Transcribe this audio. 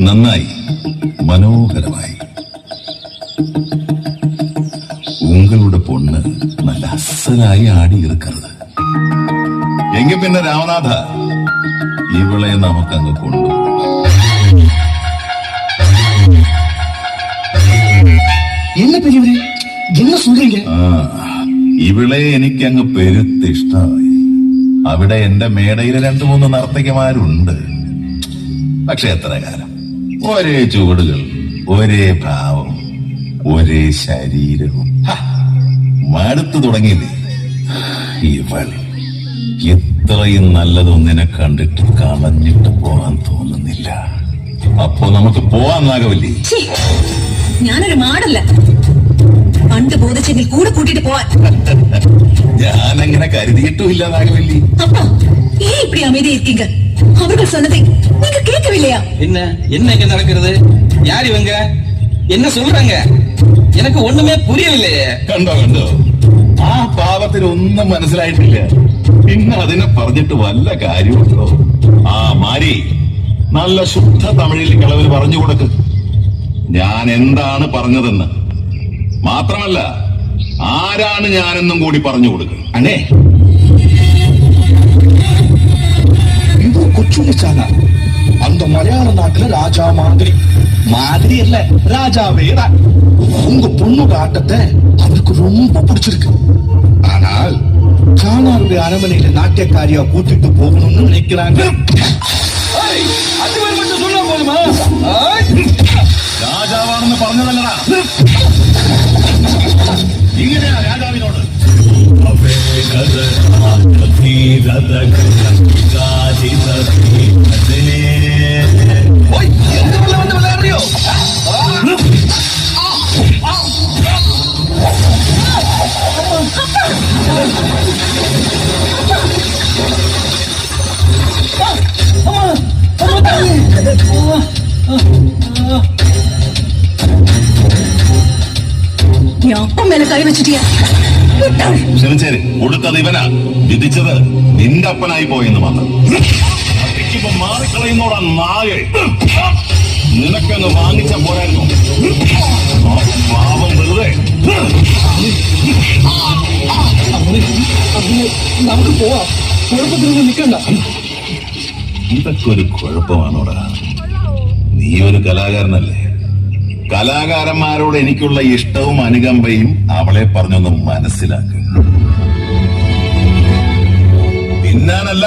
നന്നായി, മനോഹരമായി. ഉങ്ങളുടെ പൊണ്ണ് നല്ല അസലായി ആടി ഇറുക്കരുത്. എങ്കിൽ പിന്നെ രാമനാഥ, ഇവളെ നമുക്കങ്ങ് കൊണ്ടുപോകാം. என்ன பெரியவரே, என்ன சொல்றீங்க? ഇവളെ എനിക്കങ്ങ് പെരുത്തിഷ്ടമായി. അവിടെ എന്റെ മേടയിൽ 2-3 നർത്തകിമാരുണ്ട്. പക്ഷെ എത്ര കാലം ഒരേ ചുവടുകൾ, ഒരേ ഭാവം, ഒരേ ശരീരവും. മടുത്തു തുടങ്ങിയില്ലേ? ഇവൾ ഇത്രയും നല്ലതൊന്നിനെ കണ്ടിട്ട് കളഞ്ഞിട്ട് പോകാൻ തോന്നുന്നില്ല. അപ്പോ നമുക്ക് പോവാൻ നാഗവല്ലി. ഞാനൊരു മാടല്ല, പണ്ട് ബോധിച്ചെങ്കിൽ കൂടെ കൂട്ടിട്ട് പോവാൻ. ഞാനങ്ങനെ കരുതിയിട്ടുമില്ല നാഗവല്ലി. அப்பா ஏன் இப்படி அமைதியா இருக்கீங்க? அவர்கள் சொன்னதை நீங்க கேட்கவில்லையா? என்ன இங்க நடக்கிறது? யார் இவங்க? என்ன சொல்றாங்க? எனக்கு ஒண்ணுமே புரியவில்லையே. കണ്ടോ, ആ പാവത്തിന് ഒന്നും മനസ്സിലായിട്ടില്ല. പിന്നെ അതിനെ പറഞ്ഞിട്ട് വല്ല കാര്യമുണ്ടോ? ആ മാരി, നല്ല ശുദ്ധ തമിഴിൽ കിളവിൽ പറഞ്ഞു കൊടുക്ക് ഞാൻ എന്താണ് പറഞ്ഞതെന്ന്. മാത്രമല്ല ആരാണ് ഞാനെന്നും കൂടി പറഞ്ഞു കൊടുക്കുക. அண்ணே, இது கொச்சுள்ளி சானா. அந்த மலையாள நாட்டுல ராஜா மாதிரி இல்ல, ராஜாவே தான். உங்க பொண்ணுக்கு ஆட்டத்தை அவருக்கு ரொம்ப பிடிச்சிருக்கு. ஆனால் சாணாருடைய அரண்மனையில நாட்டியக்காரியா கூட்டிட்டு போகணும்னு நினைக்கிறாங்க. அது மட்டும் சொன்னா போதுமா? രാജാവാണെന്ന് പറഞ്ഞതല്ലടാ. ഇങ്ങനെയാ രാജാവിനോട്. வந்து விளையாடுறியோ? நீ அப்பா மேல கை வச்சிட்டியா? ശരി, കൊടുത്തത് ഇവനാ, വിധിച്ചത് നിന്റെ അപ്പനായി പോയെന്ന് മാത്രം. അടിക്കുമ്പോ മാറിക്കളയുന്നോടാ നായേ. നിനക്കങ്ങ് വാങ്ങിച്ച പോരായിരുന്നു. പാവം വെറുതെ. നമുക്ക് പോവാം, കുഴപ്പത്തിനൊന്നും നിൽക്കണ്ട. ഇതൊക്കെ ഒരു കുഴപ്പമാണോടാ? നീ ഒരു കലാകാരനല്ലേ? കലാകാരന്മാരോട് എനിക്കുള്ള ഇഷ്ടവും അനുകമ്പയും അവളെ പറഞ്ഞൊന്ന് മനസ്സിലാക്കുക. തിന്നാനല്ല